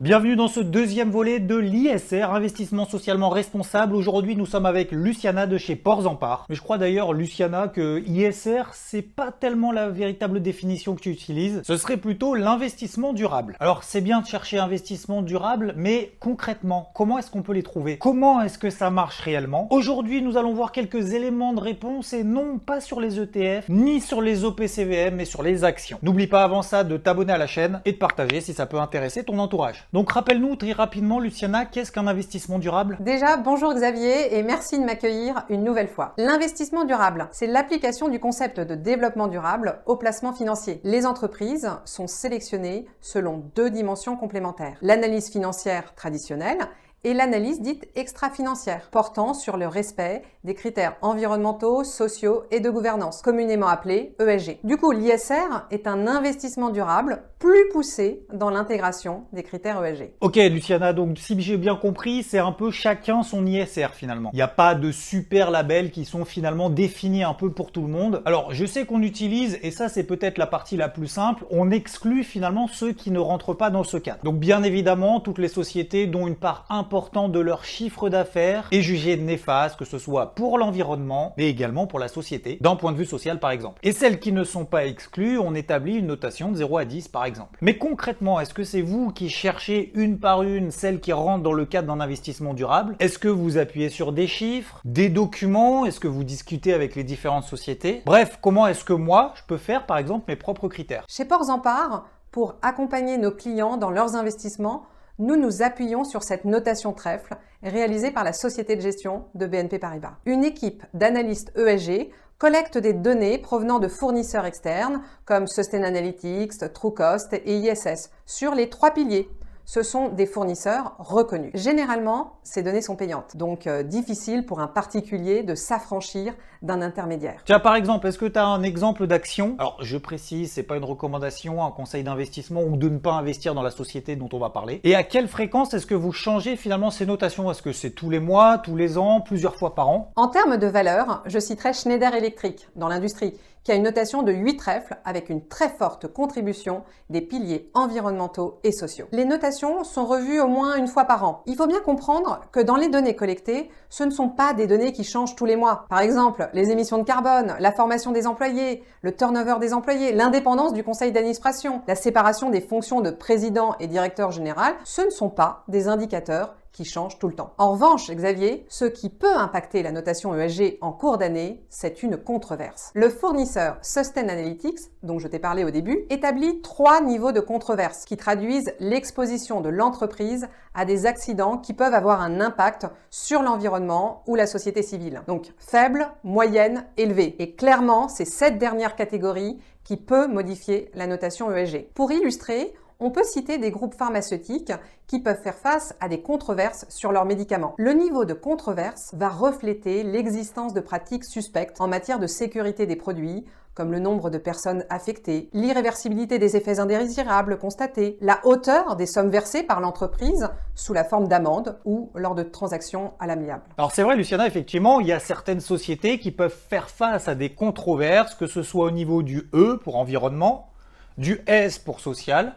Bienvenue dans ce deuxième volet de l'ISR, investissement socialement responsable. Aujourd'hui, nous sommes avec Luciana de chez Ports-en-Part. Mais je crois d'ailleurs, Luciana, que ISR, c'est pas tellement la véritable définition que tu utilises. Ce serait plutôt l'investissement durable. Alors, c'est bien de chercher investissement durable, mais concrètement, comment est-ce qu'on peut les trouver? Comment est-ce que ça marche réellement? Aujourd'hui, nous allons voir quelques éléments de réponse et non pas sur les ETF, ni sur les OPCVM, mais sur les actions. N'oublie pas avant ça de t'abonner à la chaîne et de partager si ça peut intéresser ton entourage. Donc rappelle-nous très rapidement, Luciana, qu'est-ce qu'un investissement durable? Déjà, bonjour Xavier et merci de m'accueillir une nouvelle fois. L'investissement durable, c'est l'application du concept de développement durable au placement financier. Les entreprises sont sélectionnées selon deux dimensions complémentaires. L'analyse financière traditionnelle et l'analyse dite extra-financière, portant sur le respect des critères environnementaux, sociaux et de gouvernance, communément appelés ESG. Du coup, l'ISR est un investissement durable plus poussé dans l'intégration des critères ESG. Ok Luciana, donc si j'ai bien compris, c'est un peu chacun son ISR finalement. Il n'y a pas de super labels qui sont finalement définis un peu pour tout le monde. Alors je sais qu'on utilise, et ça c'est peut-être la partie la plus simple, on exclut finalement ceux qui ne rentrent pas dans ce cadre. Donc bien évidemment, toutes les sociétés dont une part importante de leur chiffre d'affaires est jugée néfaste, que ce soit pour l'environnement, mais également pour la société, d'un point de vue social par exemple. Et celles qui ne sont pas exclues, on établit une notation de 0 à 10 par exemple. Mais concrètement, est-ce que c'est vous qui cherchez une par une celles qui rentrent dans le cadre d'un investissement durable? Est-ce que vous appuyez sur des chiffres, des documents? Est-ce que vous discutez avec les différentes sociétés? Bref, comment est-ce que moi, je peux faire par exemple mes propres critères? Chez Ports-en-Part, pour accompagner nos clients dans leurs investissements, nous nous appuyons sur cette notation trèfle réalisée par la société de gestion de BNP Paribas. Une équipe d'analystes ESG collecte des données provenant de fournisseurs externes comme Sustainalytics, Trucost et ISS sur les trois piliers. Ce sont des fournisseurs reconnus. Généralement, ces données sont payantes, donc difficile pour un particulier de s'affranchir d'un intermédiaire. Tiens, par exemple, est-ce que tu as un exemple d'action? Alors, je précise, c'est pas une recommandation, un conseil d'investissement ou de ne pas investir dans la société dont on va parler. Et à quelle fréquence est-ce que vous changez finalement ces notations? Est-ce que c'est tous les mois, tous les ans, plusieurs fois par an? En termes de valeur, je citerai Schneider Electric dans l'industrie, qui a une notation de 8 trèfles avec une très forte contribution des piliers environnementaux et sociaux. Les notations sont revues au moins une fois par an. Il faut bien comprendre que dans les données collectées, ce ne sont pas des données qui changent tous les mois. Par exemple, les émissions de carbone, la formation des employés, le turnover des employés, l'indépendance du conseil d'administration, la séparation des fonctions de président et directeur général, ce ne sont pas des indicateurs qui changent tout le temps. En revanche, Xavier, ce qui peut impacter la notation ESG en cours d'année, c'est une controverse. Le fournisseur Sustainalytics, dont je t'ai parlé au début, établit 3 niveaux de controverse qui traduisent l'exposition de l'entreprise à des accidents qui peuvent avoir un impact sur l'environnement ou la société civile. Donc faible, moyenne, élevée. Et clairement, c'est cette dernière catégorie qui peut modifier la notation ESG. Pour illustrer, on peut citer des groupes pharmaceutiques qui peuvent faire face à des controverses sur leurs médicaments. Le niveau de controverse va refléter l'existence de pratiques suspectes en matière de sécurité des produits, comme le nombre de personnes affectées, l'irréversibilité des effets indésirables constatés, la hauteur des sommes versées par l'entreprise sous la forme d'amendes ou lors de transactions à l'amiable. Alors c'est vrai Luciana, effectivement, il y a certaines sociétés qui peuvent faire face à des controverses, que ce soit au niveau du E pour environnement, du S pour social,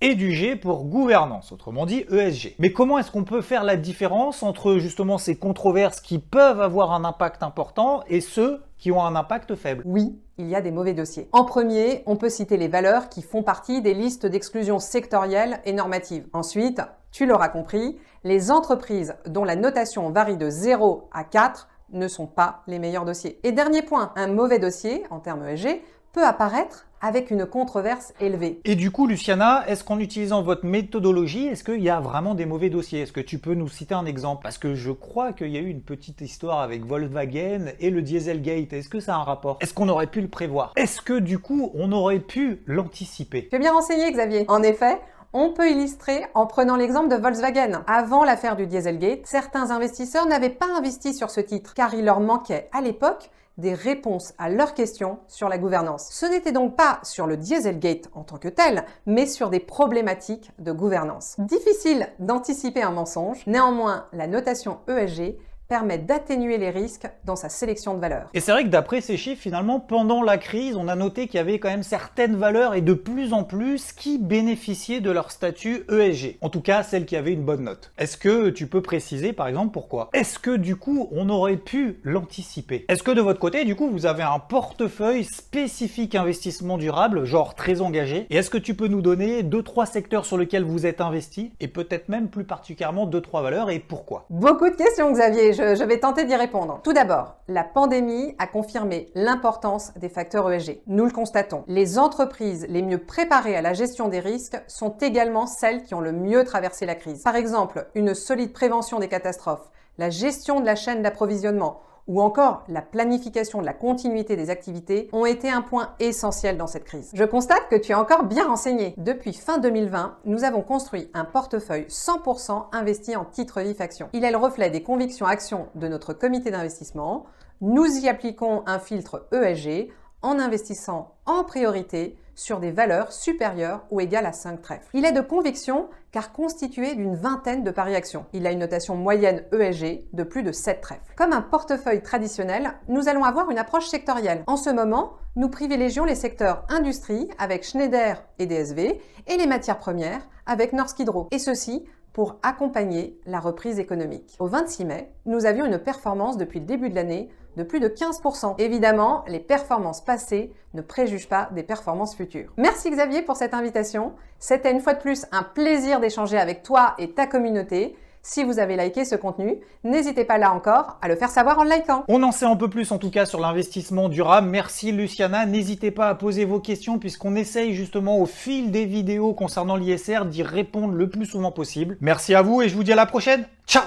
et du G pour gouvernance, autrement dit ESG. Mais comment est-ce qu'on peut faire la différence entre justement ces controverses qui peuvent avoir un impact important et ceux qui ont un impact faible? Oui, il y a des mauvais dossiers. En premier, on peut citer les valeurs qui font partie des listes d'exclusion sectorielles et normatives. Ensuite, tu l'auras compris, les entreprises dont la notation varie de 0 à 4 ne sont pas les meilleurs dossiers. Et dernier point, un mauvais dossier, en termes ESG, peut apparaître avec une controverse élevée. Et du coup, Luciana, est-ce qu'en utilisant votre méthodologie, est-ce qu'il y a vraiment des mauvais dossiers? Est-ce que tu peux nous citer un exemple? Parce que je crois qu'il y a eu une petite histoire avec Volkswagen et le Dieselgate. Est-ce que ça a un rapport? Est-ce qu'on aurait pu le prévoir? Est-ce que du coup, on aurait pu l'anticiper? Tu es bien renseigné, Xavier. En effet, on peut illustrer en prenant l'exemple de Volkswagen. Avant l'affaire du Dieselgate, certains investisseurs n'avaient pas investi sur ce titre car il leur manquait à l'époque des réponses à leurs questions sur la gouvernance. Ce n'était donc pas sur le Dieselgate en tant que tel, mais sur des problématiques de gouvernance. Difficile d'anticiper un mensonge, néanmoins la notation ESG permet d'atténuer les risques dans sa sélection de valeurs. Et c'est vrai que d'après ces chiffres, finalement, pendant la crise, on a noté qu'il y avait quand même certaines valeurs et de plus en plus qui bénéficiaient de leur statut ESG. En tout cas, celles qui avaient une bonne note. Est-ce que tu peux préciser, par exemple, pourquoi? Est-ce que, du coup, on aurait pu l'anticiper? Est-ce que de votre côté, du coup, vous avez un portefeuille spécifique investissement durable, genre très engagé? Et est-ce que tu peux nous donner 2-3 secteurs sur lesquels vous êtes investi et peut-être même plus particulièrement 2-3 valeurs et pourquoi? Beaucoup de questions, Xavier, je vais tenter d'y répondre. Tout d'abord, la pandémie a confirmé l'importance des facteurs ESG. Nous le constatons. Les entreprises les mieux préparées à la gestion des risques sont également celles qui ont le mieux traversé la crise. Par exemple, une solide prévention des catastrophes, la gestion de la chaîne d'approvisionnement, ou encore la planification de la continuité des activités ont été un point essentiel dans cette crise. Je constate que tu es encore bien renseigné. Depuis fin 2020, nous avons construit un portefeuille 100% investi en titres vifs actions. Il est le reflet des convictions actions de notre comité d'investissement. Nous y appliquons un filtre ESG en investissant en priorité sur des valeurs supérieures ou égales à 5 trèfles. Il est de conviction car constitué d'une vingtaine de paris actions. Il a une notation moyenne ESG de plus de 7 trèfles. Comme un portefeuille traditionnel, nous allons avoir une approche sectorielle. En ce moment, nous privilégions les secteurs industrie avec Schneider et DSV et les matières premières avec Norsk Hydro. Et ceci pour accompagner la reprise économique. Au 26 mai, nous avions une performance depuis le début de l'année de plus de 15%. Évidemment, les performances passées ne préjugent pas des performances futures. Merci Xavier pour cette invitation. C'était une fois de plus un plaisir d'échanger avec toi et ta communauté. Si vous avez liké ce contenu, n'hésitez pas là encore à le faire savoir en le likant. On en sait un peu plus en tout cas sur l'investissement durable. Merci Luciana. N'hésitez pas à poser vos questions puisqu'on essaye justement au fil des vidéos concernant l'ISR d'y répondre le plus souvent possible. Merci à vous et je vous dis à la prochaine. Ciao!